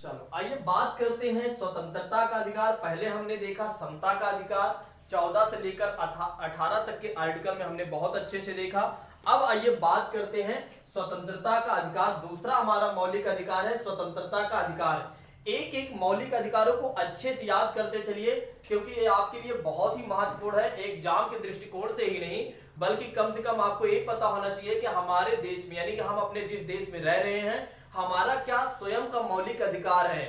चलो आइए बात करते हैं स्वतंत्रता का अधिकार। पहले हमने देखा समता का अधिकार, 14 से लेकर 18 तक के आर्टिकल में हमने बहुत अच्छे से देखा। अब आइए बात करते हैं स्वतंत्रता का अधिकार। दूसरा हमारा मौलिक अधिकार है स्वतंत्रता का अधिकार। एक एक मौलिक अधिकारों को अच्छे से याद करते चलिए, क्योंकि ये आपके लिए बहुत ही महत्वपूर्ण है। एग्जाम के दृष्टिकोण से ही नहीं, बल्कि कम से कम आपको ये पता होना चाहिए कि हमारे देश में, यानी कि हम अपने जिस देश में रह रहे हैं, हमारा क्या स्वयं का मौलिक अधिकार है।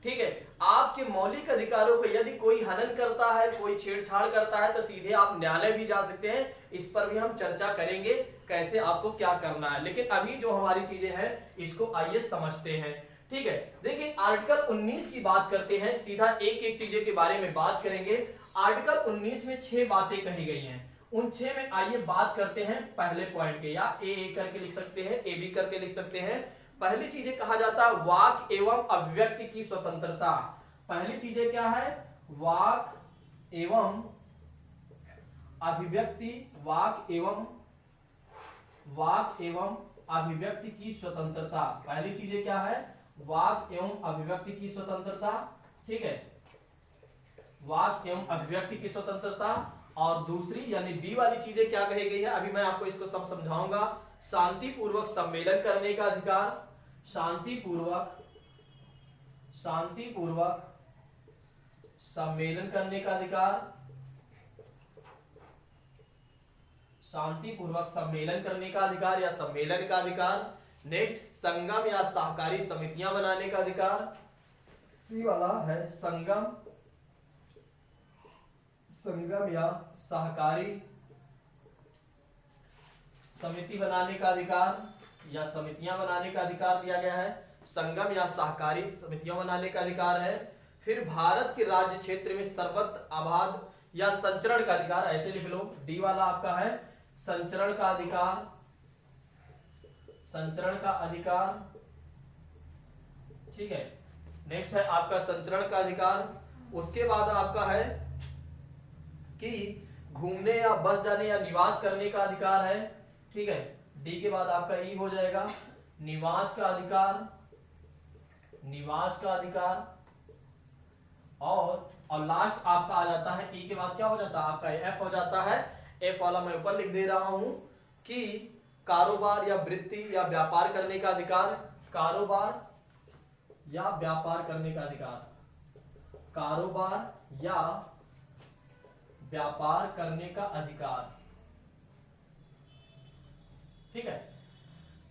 ठीक है, आपके मौलिक अधिकारों को यदि कोई हनन करता है, कोई छेड़छाड़ करता है, तो सीधे आप न्यायालय भी जा सकते हैं। इस पर भी हम चर्चा करेंगे कैसे आपको क्या करना है। लेकिन अभी जो हमारी चीजें हैं इसको आइए समझते हैं। ठीक है, देखिए आर्टिकल 19 की बात करते हैं, सीधा एक एक चीजों के बारे में बात करेंगे। आर्टिकल 19 में 6 बातें कही गई हैं। उन 6 में आइए बात करते हैं पहले पॉइंट के, या ए करके लिख सकते हैं, ए बी करके लिख सकते हैं। पहली चीजें कहा जाता है वाक एवं अभिव्यक्ति की स्वतंत्रता। पहली चीजें क्या है? वाक एवं अभिव्यक्ति, वाक एवं अभिव्यक्ति की स्वतंत्रता। पहली चीजें क्या है? वाक एवं अभिव्यक्ति की स्वतंत्रता। ठीक है, वाक एवं अभिव्यक्ति की स्वतंत्रता। और दूसरी यानी बी वाली चीजें क्या कही गई है, अभी मैं आपको इसको सब समझाऊंगा। शांतिपूर्वक सम्मेलन करने का अधिकार, शांतिपूर्वक सम्मेलन करने का अधिकार, शांतिपूर्वक सम्मेलन करने का अधिकार या सम्मेलन का अधिकार। नेक्स्ट, संगम या सहकारी समितियां बनाने का अधिकार। सी वाला है संगम या सहकारी समिति बनाने का अधिकार या समितियां बनाने का अधिकार दिया गया है। संगम या सहकारी समितियां बनाने का अधिकार है। फिर भारत के राज्य क्षेत्र में सर्वत्र आबाद या संचरण का अधिकार, ऐसे लिख लो, डी वाला आपका है संचरण का अधिकार, संचरण का अधिकार। ठीक है, नेक्स्ट है आपका संचरण का अधिकार। उसके बाद आपका है कि घूमने या बस जाने या निवास करने का अधिकार है। ठीक है, डी के बाद आपका ई हो जाएगा निवास का अधिकार, निवास का अधिकार। और लास्ट आपका आ जाता है ई के बाद क्या हो जाता है आपका एफ हो जाता है। एफ वाला मैं ऊपर लिख दे रहा हूं कि कारोबार या वृत्ति या व्यापार करने का अधिकार, कारोबार या व्यापार करने का अधिकार, कारोबार या व्यापार करने का अधिकार। ठीक है,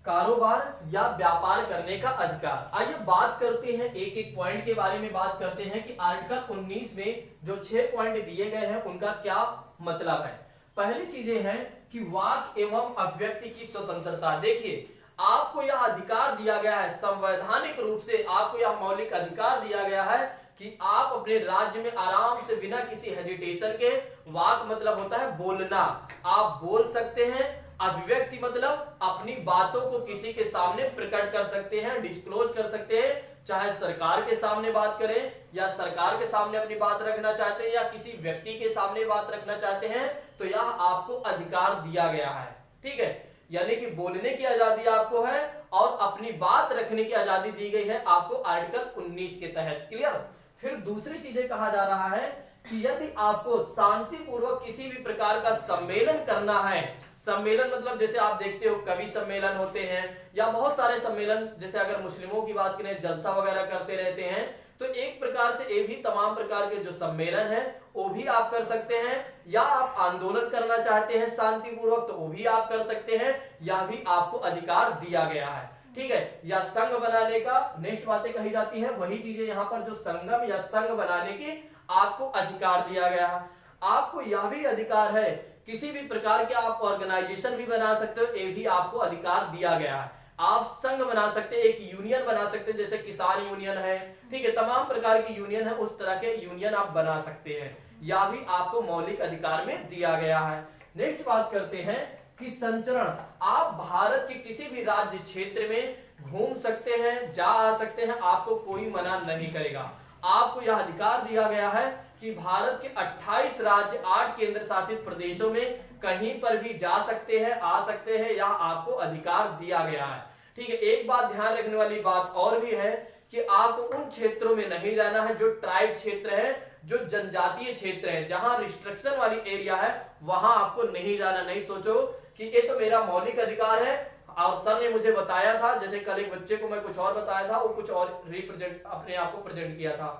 कारोबार या व्यापार करने का अधिकार। आइए बात करते हैं एक एक पॉइंट के बारे में, बात करते हैं कि आर्टिकल 19 में जो 6 पॉइंट दिए गए हैं उनका क्या मतलब है। पहली चीजें हैं कि वाक एवं अभिव्यक्ति की स्वतंत्रता। देखिए, आपको यह अधिकार दिया गया है, संवैधानिक रूप से आपको यह मौलिक अधिकार दिया गया है कि आप अपने राज्य में आराम से बिना किसी हेजिटेशन के, वाक मतलब होता है बोलना, आप बोल सकते हैं। अभिव्यक्ति मतलब अपनी बातों को किसी के सामने प्रकट कर सकते हैं, डिस्क्लोज कर सकते हैं, चाहे सरकार के सामने बात करें या सरकार के सामने अपनी बात रखना चाहते हैं या किसी व्यक्ति के सामने बात रखना चाहते हैं, तो यह आपको अधिकार दिया गया है। ठीक है, यानी कि बोलने की आजादी आपको है और अपनी बात रखने की आजादी दी गई है आपको आर्टिकल 19 के तहत। क्लियर? फिर दूसरी चीजें कहा जा रहा है कि यदि आपको शांतिपूर्वक किसी भी प्रकार का सम्मेलन करना है, सम्मेलन मतलब जैसे आप देखते हो कवि सम्मेलन होते हैं या बहुत सारे सम्मेलन, जैसे अगर मुस्लिमों की बात करें जलसा वगैरह करते रहते हैं, तो एक प्रकार से ये भी तमाम प्रकार के जो सम्मेलन है वो भी आप कर सकते हैं। या आप आंदोलन करना चाहते हैं शांतिपूर्वक, तो वो भी आप कर सकते हैं, यह भी आपको अधिकार दिया गया है। ठीक है, या संघ बनाने का, नेक्स्ट बातें कही जाती है वही चीजें यहाँ पर, जो संगम या संघ बनाने की आपको अधिकार दिया गया है। आपको यह भी अधिकार है किसी भी प्रकार के आप ऑर्गेनाइजेशन भी बना सकते हो, ये भी आपको अधिकार दिया गया है। आप संघ बना सकते हैं, एक यूनियन बना सकते हैं, जैसे किसान यूनियन है, ठीक है, तमाम प्रकार की यूनियन है, उस तरह के यूनियन आप बना सकते हैं, या भी आपको मौलिक अधिकार में दिया गया है। नेक्स्ट बात करते हैं कि संचरण, आप भारत के किसी भी राज्य क्षेत्र में घूम सकते हैं, जा आ सकते हैं, आपको कोई मना नहीं करेगा। आपको यह अधिकार दिया गया है कि भारत के 28 राज्य, 8 केंद्र शासित प्रदेशों में कहीं पर भी जा सकते हैं, आ सकते हैं, यह आपको अधिकार दिया गया है। ठीक है, एक बात ध्यान रखने वाली बात और भी है कि आपको उन क्षेत्रों में नहीं जाना है जो ट्राइब क्षेत्र है, जो जनजातीय क्षेत्र है, जहां रिस्ट्रिक्शन वाली एरिया है, वहां आपको नहीं जाना। नहीं सोचो कि ये तो मेरा मौलिक अधिकार है और सर ने मुझे बताया था, जैसे कल एक बच्चे को मैं कुछ और बताया था, वो कुछ और रिप्रेजेंट अपने आप को प्रेजेंट किया था,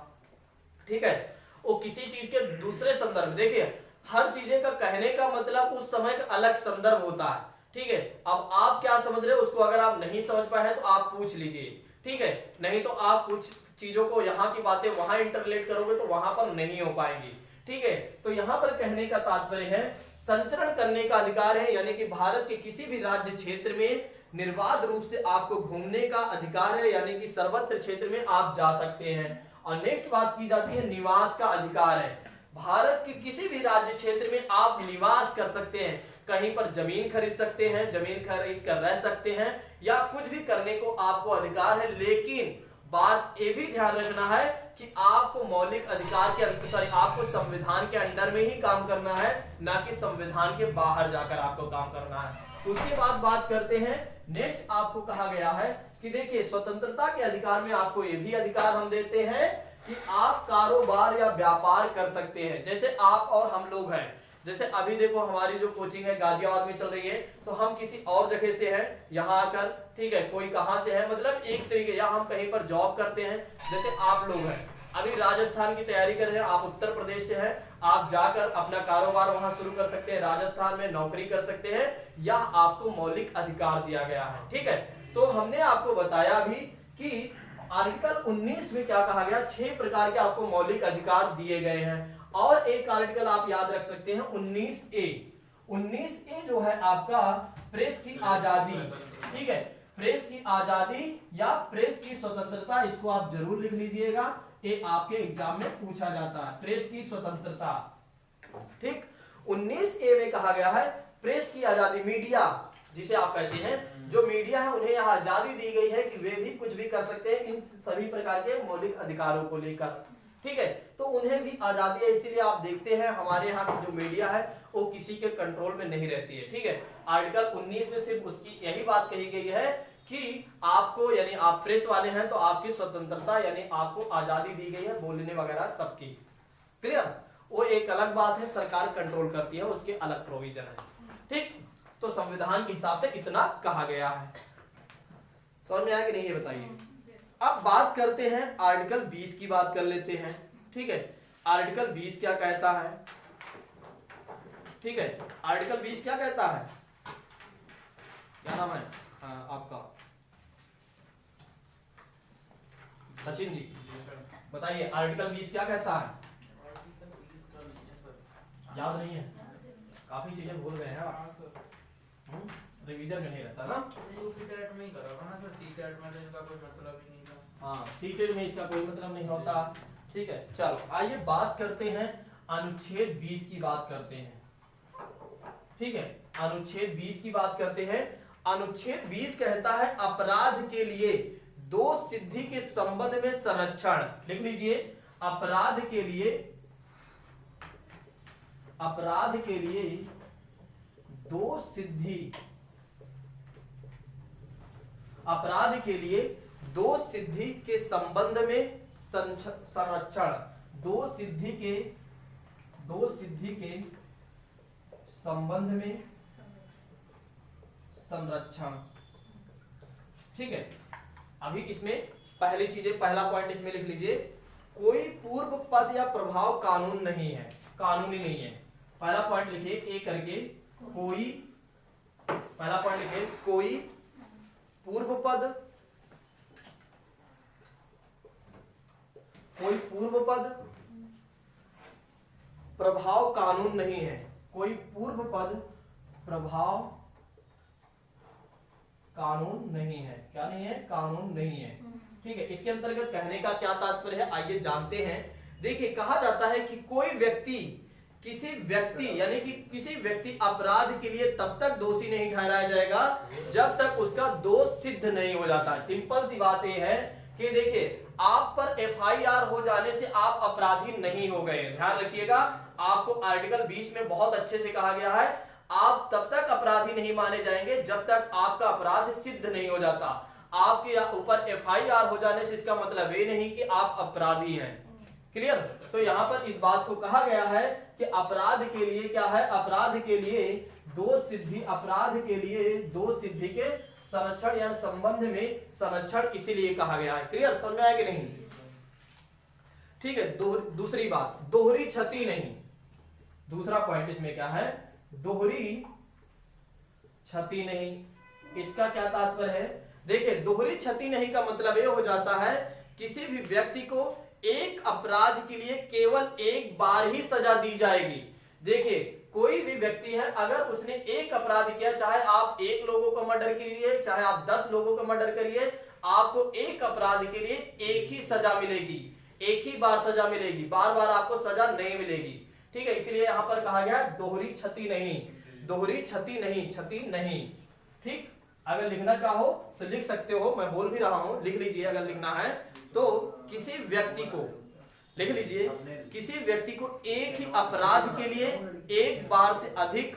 ठीक है, वो किसी चीज के दूसरे संदर्भ में। देखिए हर चीजें का कहने का मतलब उस समय का अलग संदर्भ होता है, ठीक है। अब आप क्या समझ रहे हो उसको अगर आप नहीं समझ पाए तो आप पूछ लीजिए, ठीक है, नहीं तो आप कुछ चीजों को यहाँ की बातें वहां इंटरलेट करोगे तो वहां पर नहीं हो पाएंगी, ठीक है। तो यहां पर कहने का तात्पर्य है संचरण करने का अधिकार है, यानी कि भारत के किसी भी राज्य क्षेत्र में निर्बाध रूप से आपको घूमने का अधिकार है, यानी कि सर्वत्र क्षेत्र में आप जा सकते हैं। और नेक्स्ट बात की जाती है निवास का अधिकार है। भारत के किसी भी राज्य क्षेत्र में आप निवास कर सकते हैं, कहीं पर जमीन खरीद सकते हैं, जमीन खरीद कर रह सकते हैं, या कुछ भी करने को आपको अधिकार है। लेकिन बात ये भी ध्यान रखना है कि आपको मौलिक अधिकार के आपको संविधान के अंडर में ही काम करना है, ना कि संविधान के बाहर जाकर आपको काम करना है। उसके बाद बात करते हैं नेक्स्ट, आपको कहा गया है कि देखिए स्वतंत्रता के अधिकार में आपको ये भी अधिकार हम देते हैं कि आप कारोबार या व्यापार कर सकते हैं। जैसे आप और हम लोग हैं, जैसे अभी देखो हमारी जो कोचिंग है गाजियाबाद में चल रही है, तो हम किसी और जगह से हैं यहाँ आकर, ठीक है, कोई कहां से है, मतलब एक तरीके, या हम कहीं पर जॉब करते हैं, जैसे आप लोग हैं अभी राजस्थान की तैयारी कर रहे हैं, आप उत्तर प्रदेश से हैं, आप जाकर अपना कारोबार वहां शुरू कर सकते हैं, राजस्थान में नौकरी कर सकते हैं, या आपको मौलिक अधिकार दिया गया है, ठीक है। तो हमने आपको बताया भी कि आर्टिकल 19 में क्या कहा गया, 6 प्रकार के आपको मौलिक अधिकार दिए गए हैं। और एक आर्टिकल आप याद रख सकते हैं 19A। 19A जो है आपका प्रेस की आजादी, ठीक है, प्रेस की आजादी या प्रेस की स्वतंत्रता, इसको आप जरूर लिख लीजिएगा, ये आपके एग्जाम में पूछा जाता है, प्रेस की स्वतंत्रता, ठीक। 19A में कहा गया है प्रेस की आजादी, मीडिया जिसे आप कहते हैं, जो मीडिया है उन्हें यह आजादी दी गई है कि वे भी कुछ भी कर सकते हैं इन सभी प्रकार के मौलिक अधिकारों को लेकर, ठीक है। तो उन्हें भी आजादी है, इसीलिए आप देखते हैं हमारे यहाँ की जो मीडिया है वो किसी के कंट्रोल में नहीं रहती है, ठीक है। आर्टिकल 19 में सिर्फ उसकी यही बात कही गई है कि आपको, यानी आप प्रेस वाले हैं तो आपकी स्वतंत्रता यानी आपको आजादी दी गई है बोलने वगैरह सबकी, क्लियर। वो एक अलग बात है, सरकार कंट्रोल करती है, उसके अलग प्रोविजन है, ठीक। तो संविधान के हिसाब से इतना कहा गया है, समझ में आया कि नहीं ये बताइए। अब बात करते हैं आर्टिकल 20 की बात कर लेते हैं, ठीक है। आर्टिकल 20 क्या कहता है, ठीक है, आर्टिकल 20 क्या कहता है, क्या नाम है आपका, सचिन जी बताइए, आर्टिकल 20 क्या कहता है, याद नहीं है, काफी चीजें भूल गए हैं आप, रिवीजन में नहीं रहता ना, यूपीटेट में ही करोगे ना सर, सीटेट में तो इनका कोई मतलब ही नहीं था। हाँ, सीटेट में इसका कोई मतलब नहीं होता, ठीक है। चलो आइए बात करते हैं अनुच्छेद 20 की बात करते हैं, ठीक है, अनुच्छेद 20 की बात करते हैं। अनुच्छेद 20 कहता है अपराध के लिए दोष सिद्धि के संबंध में संरक्षण, लिख लीजिए, अपराध के लिए दोष सिद्धि, अपराध के लिए दोष सिद्धि के संबंध में संरक्षण, दोष सिद्धि के संबंध में संरक्षण, ठीक है। अभी इसमें पहली चीजें, पहला पॉइंट इसमें लिख लीजिए, कोई पूर्व पद या प्रभाव कानून नहीं है, कानूनी नहीं है। पहला पॉइंट लिखिए ए करके, कोई, पहला पॉइंट लिखिए, कोई पूर्व पद, कोई पूर्व पद प्रभाव कानून नहीं है, कोई पूर्व पद प्रभाव कानून नहीं है, क्या नहीं है, कानून नहीं है, ठीक है। इसके अंतर्गत कहने का क्या तात्पर्य है, आइए जानते हैं। देखिए कहा जाता है कि कोई व्यक्ति, किसी व्यक्ति यानी कि किसी व्यक्ति अपराध के लिए तब तक दोषी नहीं ठहराया जाएगा जब तक उसका दोष सिद्ध नहीं हो जाता। सिंपल सी बात यह है कि देखिए आप पर एफआईआर हो जाने से आप अपराधी नहीं हो गए, ध्यान रखिएगा। आपको आर्टिकल 20 में बहुत अच्छे से कहा गया है, आप तब तक अपराधी नहीं माने जाएंगे जब तक आपका अपराध सिद्ध नहीं हो जाता। आपके ऊपर FIR हो जाने से इसका मतलब ये नहीं कि आप अपराधी हैं। क्लियर? तो यहाँ पर इस बात को कहा गया है कि अपराध के लिए क्या है, अपराध के लिए दो सिद्धि, अपराध के लिए दो सिद्धि के संरक्षण या संबंध में संरक्षण इसीलिए कहा गया है। क्लियर? समझ में आया कि नहीं? ठीक है। दूसरी बात, दोहरी क्षति नहीं। दूसरा पॉइंट इसमें क्या है, दोहरी क्षति नहीं। इसका क्या तात्पर्य है? देखिए, दोहरी क्षति नहीं का मतलब यह हो जाता है किसी भी व्यक्ति को एक अपराध के लिए केवल एक बार ही सजा दी जाएगी। देखिए, कोई भी व्यक्ति है, अगर उसने एक अपराध किया, चाहे आप 1 लोगों को मर्डर करिए, चाहे आप 10 लोगों को मर्डर करिए, आपको एक अपराध के लिए एक ही सजा मिलेगी, एक ही बार सजा मिलेगी, बार बार आपको सजा नहीं मिलेगी। ठीक है, इसलिए यहां पर कहा गया दोहरी क्षति नहीं, दोहरी क्षति नहीं, क्षति नहीं। ठीक, अगर लिखना चाहो तो लिख सकते हो, मैं बोल भी रहा हूं, लिख लीजिए अगर लिखना है तो। किसी व्यक्ति को लिख लीजिए, किसी व्यक्ति को एक ही अपराध के लिए एक बार से अधिक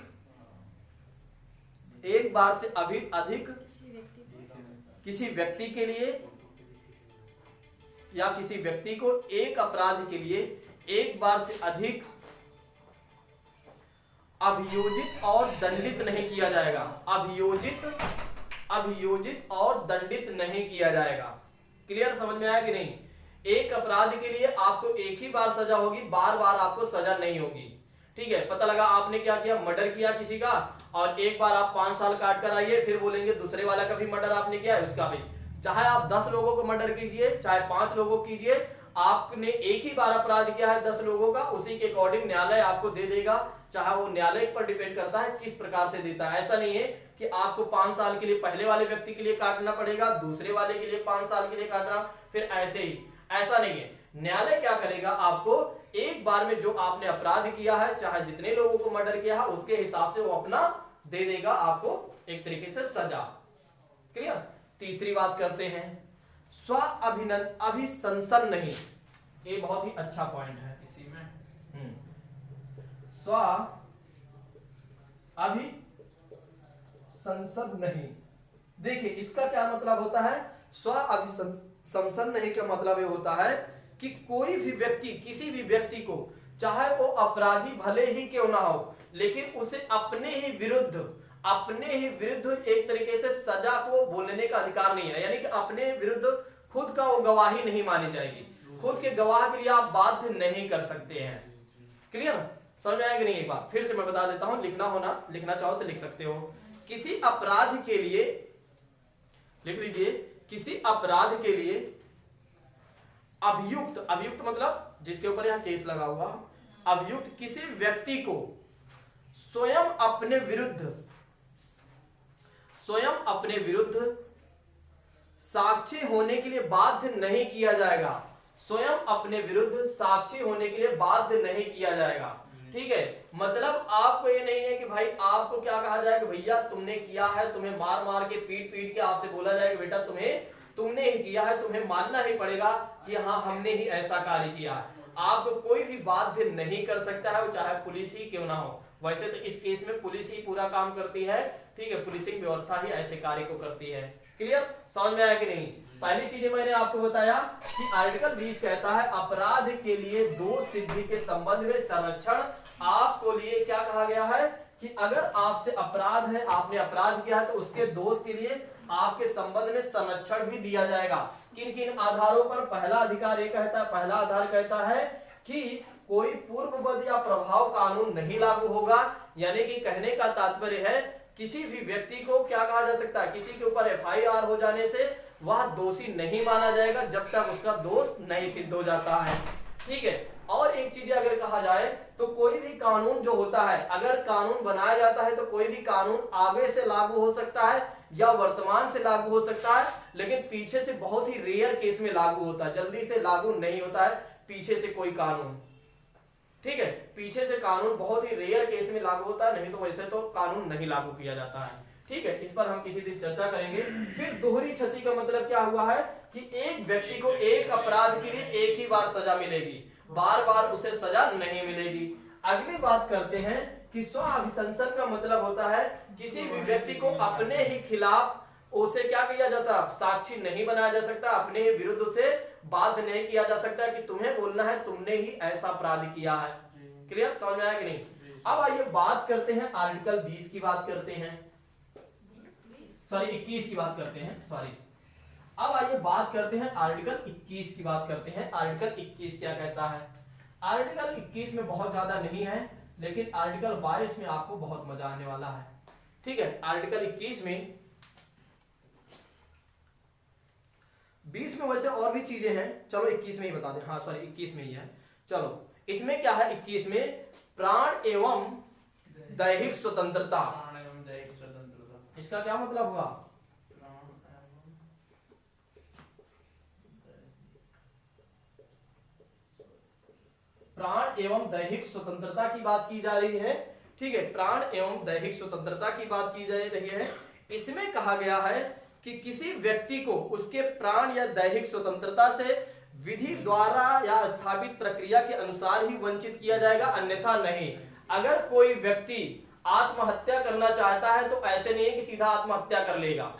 किसी व्यक्ति के लिए या किसी व्यक्ति को एक अपराध के लिए एक बार से अधिक अभियोजित और दंडित नहीं किया जाएगा। अभियोजित और दंडित नहीं किया जाएगा। क्लियर? समझ में आया कि नहीं? एक अपराध के लिए आपको एक ही बार सजा होगी, बार बार आपको सजा नहीं होगी। ठीक है, पता लगा आपने क्या किया, मर्डर किया किसी का, और एक बार आप 5 साल काट कर आइए, फिर बोलेंगे दूसरे वाला का भी मर्डर आपने किया है, उसका भी। चाहे आप 10 लोगों को मर्डर कीजिए, चाहे 5 लोगों को कीजिए, आपने एक ही बार अपराध किया है 10 लोगों का, उसी के अकॉर्डिंग न्यायालय आपको दे देगा। चाहे वो न्यायालय पर डिपेंड करता है किस प्रकार से देता है। ऐसा नहीं है कि आपको 5 साल के लिए पहले वाले व्यक्ति के लिए काटना पड़ेगा, दूसरे वाले के लिए 5 साल के लिए काटना, फिर ऐसे ही, ऐसा नहीं है। न्यायालय क्या करेगा, आपको एक बार में जो आपने अपराध किया है, चाहे जितने लोगों को मर्डर किया है, उसके हिसाब से वो अपना दे देगा आपको एक तरीके से सजा। क्लियर? तीसरी बात करते हैं, स्व अभिशंसन नहीं। ये बहुत ही अच्छा पॉइंट है इसी में स्व अभिशंसन नहीं। देखिए, इसका क्या मतलब होता है, स्व अभिशंसन नहीं का मतलब ये होता है कि कोई भी व्यक्ति, किसी भी व्यक्ति को, चाहे वो अपराधी भले ही क्यों ना हो, लेकिन उसे अपने ही विरुद्ध एक तरीके से सजा को बोलने का अधिकार नहीं है। यानी कि अपने विरुद्ध खुद का वो गवाही नहीं मानी जाएगी, खुद के गवाह के लिए आप बाध्य नहीं कर सकते हैं। क्लियर? समझ में आया कि नहीं? एक बार फिर से मैं बता देता हूं, लिखना चाहो तो लिख सकते हो। किसी अपराध के लिए लिख लीजिए, किसी अपराध के लिए अभियुक्त मतलब जिसके ऊपर यहां केस लगा हुआ, अभियुक्त किसी व्यक्ति को स्वयं अपने विरुद्ध साक्षी होने के लिए बाध्य नहीं किया जाएगा। स्वयं अपने विरुद्ध साक्षी होने के लिए बाध्य नहीं किया जाएगा। ठीक है, मतलब आपको ये नहीं है कि भाई आपको क्या कहा जाए कि भैया तुमने किया है, तुम्हें मार मार के पीट पीट के आपसे बोला जाए कि बेटा तुमने ही किया है, तुम्हें मानना ही पड़ेगा कि हाँ हमने ही ऐसा कार्य किया है। आपको कोई भी बाध्य नहीं कर सकता है, वो चाहे पुलिस ही क्यों ना हो। वैसे तो इस केस में पुलिस ही पूरा काम करती है। ठीक है, पुलिसिंग व्यवस्था ही ऐसे कार्य को करती है। क्लियर? समझ में आया कि नहीं? पहली चीजें मैंने आपको बताया कि आर्टिकल 20 कहता है अपराध के लिए दो सिद्धि के संबंध में संरक्षण। आपको लिए क्या कहा गया है कि अगर आपसे अपराध है, आपने अपराध किया है, तो उसके दोष के लिए आपके संबंध में संरक्षण भी दिया जाएगा। किन किन आधारों पर? पहला अधिकार ये कहता है, पहला आधार कहता है कि कोई पूर्ववत या प्रभाव कानून नहीं लागू होगा। यानी कि कहने का तात्पर्य है किसी भी व्यक्ति को क्या कहा जा सकता है, किसी के ऊपर FIR हो जाने से वह दोषी नहीं माना जाएगा जब तक उसका दोष नहीं सिद्ध हो जाता है। ठीक है, और एक चीज अगर कहा जाए तो कोई भी कानून जो होता है, अगर कानून बनाया जाता है तो कोई भी कानून आगे से लागू हो सकता है या वर्तमान से लागू हो सकता है, लेकिन पीछे से बहुत ही रेयर केस में लागू होता है, जल्दी से लागू नहीं होता है पीछे से कोई कानून। ठीक है, पीछे से कानून बहुत ही रेयर केस में लागू होता है, नहीं तो वैसे तो कानून नहीं लागू किया जाता है। ठीक है, इस पर हम किसी दिन चर्चा करेंगे। फिर दोहरी क्षति का मतलब क्या हुआ है कि एक व्यक्ति को एक अपराध के लिए एक ही बार सजा मिलेगी, बार बार उसे सजा नहीं मिलेगी। अगली बात करते हैं कि स्व अभिशंसन का मतलब होता है किसी भी व्यक्ति को अपने ही खिलाफ उसे क्या किया जाता, साक्षी नहीं बनाया जा सकता, अपने विरुद्ध उसे बाध्य नहीं किया जा सकता कि तुम्हें बोलना है तुमने ही ऐसा अपराध किया है। क्लियर, समझ में आया कि नहीं? अब आइए बात करते हैं आर्टिकल 20 की बात करते हैं, सॉरी 21 की बात करते हैं, सॉरी। अब आइए बात करते हैं आर्टिकल 21 की बात करते हैं। आर्टिकल 21 क्या कहता है? आर्टिकल 21 में बहुत ज्यादा नहीं है, लेकिन आर्टिकल 22 में आपको बहुत मजा आने वाला है। ठीक है, आर्टिकल 21 में 20 में वैसे और भी चीजें हैं, चलो 21 में ही बता दें। हाँ सॉरी 21 में ही है। चलो इसमें क्या है, 21 में प्राण एवं दैहिक स्वतंत्रता। इसका क्या मतलब हुआ? प्राण एवं दैहिक स्वतंत्रता की बात की जा रही है। ठीक है, प्राण एवं दैहिक स्वतंत्रता की बात की जा रही है। इसमें कहा गया है कि किसी व्यक्ति को उसके प्राण या दैहिक स्वतंत्रता से विधि द्वारा या स्थापित प्रक्रिया के अनुसार ही वंचित किया जाएगा, अन्यथा नहीं। अगर कोई व्यक्ति आत्महत्या करना चाहता है तो ऐसे नहीं है कि सीधा आत्महत्या कर लेगा।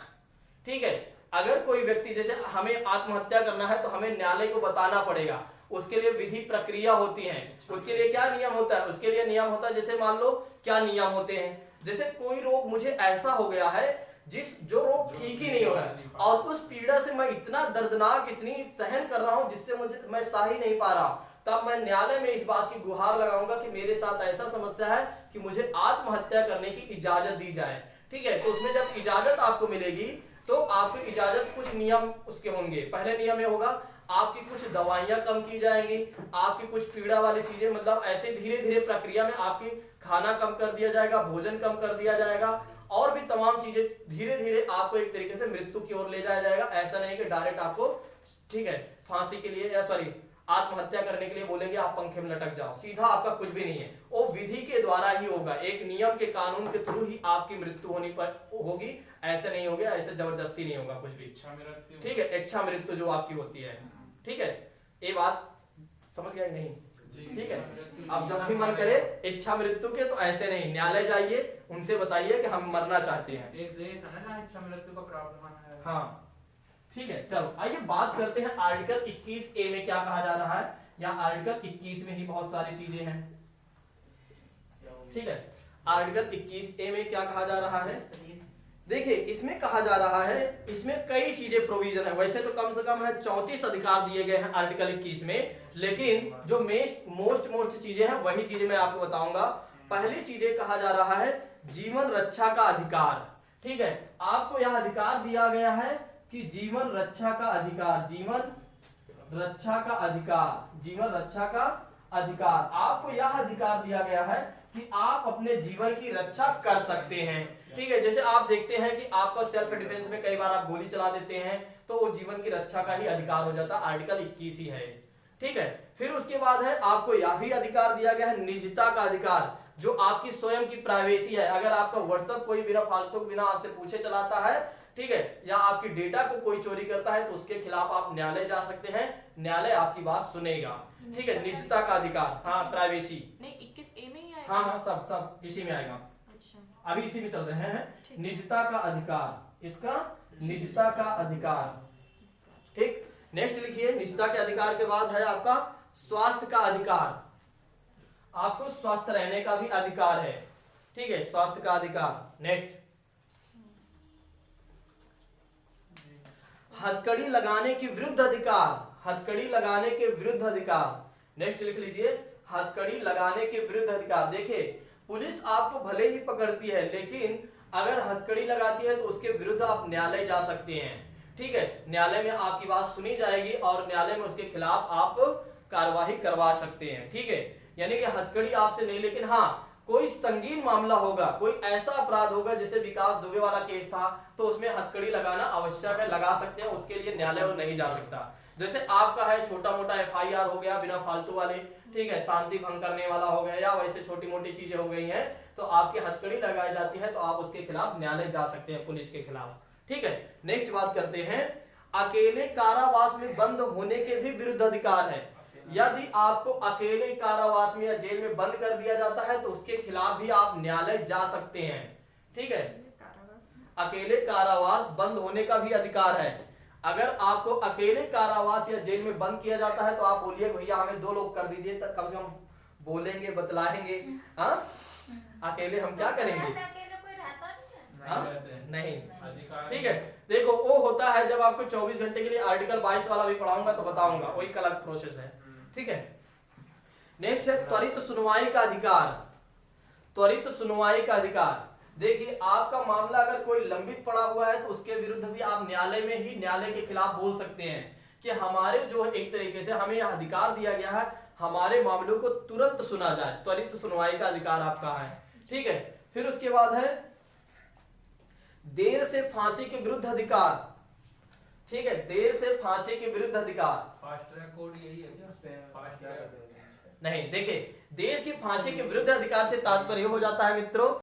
ठीक है, अगर कोई व्यक्ति, जैसे हमें आत्महत्या करना है तो हमें न्यायालय को बताना पड़ेगा, उसके लिए विधि प्रक्रिया होती है। उसके लिए क्या नियम होता है? उसके लिए नियम होता है, जैसे मान लो क्या नियम होते हैं, जैसे कोई रोग मुझे ऐसा हो गया है जो रोग ठीक ही नहीं हो रहा है और उस पीड़ा से मैं इतना दर्दनाक, इतनी सहन कर रहा हूं जिससे मुझे मैं सह ही नहीं पा रहा, तब मैं न्यायालय में इस बात की गुहार लगाऊंगा कि मेरे साथ ऐसा समस्या है कि मुझे आत्महत्या करने की इजाजत दी जाए। ठीक है, तो उसमें जब इजाजत आपको मिलेगी तो आपको इजाजत, कुछ नियम उसके होंगे। पहले नियम ये होगा, आपकी कुछ दवाइयां कम की जाएंगी, आपकी कुछ पीड़ा वाली चीजें, मतलब ऐसे धीरे धीरे प्रक्रिया में आपकी खाना कम कर दिया जाएगा, भोजन कम कर दिया जाएगा और भी तमाम चीजें धीरे धीरे आपको एक तरीके से मृत्यु की ओर ले जाया जाएगा। ऐसा नहीं कि डायरेक्ट आपको, ठीक है, फांसी के लिए या सॉरी आत्महत्या करने के लिए बोलेंगे आप पंखे में लटक जाओ, सीधा आपका कुछ भी नहीं है, वो विधि के द्वारा ही होगा, एक नियम के कानून के थ्रू ही आपकी मृत्यु होनी पर होगी। ऐसे नहीं होगा, ऐसे जबरदस्ती नहीं होगा कुछ भी। इच्छा मृत्यु, ठीक है, इच्छा मृत्यु जो आपकी होती है। ठीक है, ये बात समझ गया नहीं? ठीक है, अब जब भी मन करे इच्छा मृत्यु के तो ऐसे नहीं, न्यायालय जाइए, उनसे बताइए कि हम मरना चाहते हैं। एक देश है ना जहाँ इच्छा मृत्यु का प्रावधान है। हाँ ठीक है, चलो आइए बात करते हैं आर्टिकल 21A में क्या कहा जा रहा है। या आर्टिकल 21 में ही बहुत सारी चीजें हैं। ठीक है, आर्टिकल 21A में क्या कहा जा रहा है? देखिए इसमें कहा जा रहा है, इसमें कई चीजें प्रोविजन है। वैसे तो कम से कम है 34 अधिकार दिए गए हैं आर्टिकल 21 में, लेकिन जो मोस्ट चीजें हैं वही चीजें मैं आपको बताऊंगा। पहली चीजें कहा जा रहा है जीवन रक्षा का अधिकार। ठीक है, आपको यह अधिकार दिया गया है कि जीवन रक्षा का अधिकार, जीवन रक्षा का अधिकार, जीवन रक्षा का अधिकार, आपको यह अधिकार दिया गया है कि आप अपने जीवन की रक्षा कर सकते हैं। ठीक है, जैसे आप देखते हैं कि आपका सेल्फ डिफेंस में कई बार आप गोली चला देते हैं तो वो जीवन की रक्षा का ही अधिकार हो जाता है, आर्टिकल 21 ही है। ठीक है, फिर उसके बाद है आपको यह भी अधिकार दिया गया है निजता का अधिकार, जो आपकी स्वयं की प्राइवेसी है। अगर आपका व्हाट्सएप कोई बिना फालतू बिना आपसे पूछे चलाता है, ठीक है, या आपकी डेटा को कोई चोरी करता है तो उसके खिलाफ आप न्यायालय जा सकते हैं, न्यायालय आपकी बात सुनेगा। ठीक है, निजता का अधिकार, हाँ प्राइवेसी नहीं 21A में ही आएगा। हाँ सब इसी में आएगा। अच्छा, अभी इसी में चल रहे हैं। निजता का अधिकार, इसका निजता का अधिकार। ठीक, नेक्स्ट लिखिए, निजता के अधिकार के बाद है आपका स्वास्थ्य का अधिकार, आपको स्वस्थ रहने का भी अधिकार है। ठीक है, स्वास्थ्य का अधिकार। नेक्स्ट हथकड़ी लगाने के विरुद्ध अधिकार, हथकड़ी लगाने के विरुद्ध अधिकार। नेक्स्ट लिख लीजिए, हथकड़ी लगाने के विरुद्ध अधिकार। देखिए पुलिस आपको भले ही पकड़ती है, लेकिन अगर हथकड़ी लगाती है तो उसके विरुद्ध आप न्यायालय जा सकते हैं। ठीक है, न्यायालय में आपकी बात सुनी जाएगी और न्यायालय में उसके खिलाफ आप कार्यवाही करवा सकते हैं। ठीक है, यानी कि हथकड़ी आपसे नहीं, लेकिन हाँ कोई संगीन मामला होगा, कोई ऐसा अपराध होगा जैसे विकास दुबे वाला केस था, तो उसमें हथकड़ी लगाना आवश्यक है, लगा सकते हैं, उसके लिए न्यायालय और नहीं जा सकता। जैसे आपका है छोटा मोटा FIR हो गया बिना फालतू वाले, ठीक है, शांति भंग करने वाला हो गया, या वैसे छोटी मोटी चीजें हो गई हैं, तो आपकी हथकड़ी लगाई जाती है, तो आप उसके खिलाफ न्यायालय जा सकते हैं, पुलिस के खिलाफ। ठीक है, नेक्स्ट बात करते हैं, अकेले कारावास में बंद होने के भी विरुद्ध अधिकार है। यदि आपको अकेले कारावास में या जेल में बंद कर दिया जाता है तो उसके खिलाफ भी आप न्यायालय जा सकते हैं। ठीक है, अकेले कारावास बंद होने का भी अधिकार है। अगर आपको अकेले कारावास या जेल में बंद किया जाता है तो आप बोलिए भैया हमें 2 लोग कर दीजिए, तब कम से कम बोलेंगे, बतलाएंगे। हाँ, अकेले हम क्या करेंगे? अकेले कोई रहता नहीं है। हाँ? रहते हैं। नहीं। अधिकार ठीक है, देखो वो होता है जब आपको 24 घंटे के लिए आर्टिकल 22 वाला भी पढ़ाऊंगा तो बताऊंगा, वही एक अलग प्रोसेस है। ठीक है, नेक्स्ट है त्वरित सुनवाई का अधिकार। त्वरित सुनवाई का अधिकार, देखिए आपका मामला अगर कोई लंबित पड़ा हुआ है तो उसके विरुद्ध भी आप न्यायालय में ही न्यायालय के खिलाफ बोल सकते हैं कि हमारे जो एक तरीके से हमें यह अधिकार दिया गया है हमारे मामलों को तुरंत सुना जाए, त्वरित सुनवाई का अधिकार आपका है। ठीक है, फिर उसके बाद है देर से फांसी के विरुद्ध अधिकार। ठीक है, देर से फांसी के विरुद्ध अधिकार। फास्ट ट्रैक कोड यही है क्या? फास्ट ट्रैक नहीं, देखिए देश की फांसी के विरुद्ध अधिकार से तात्पर्य हो जाता है मित्रों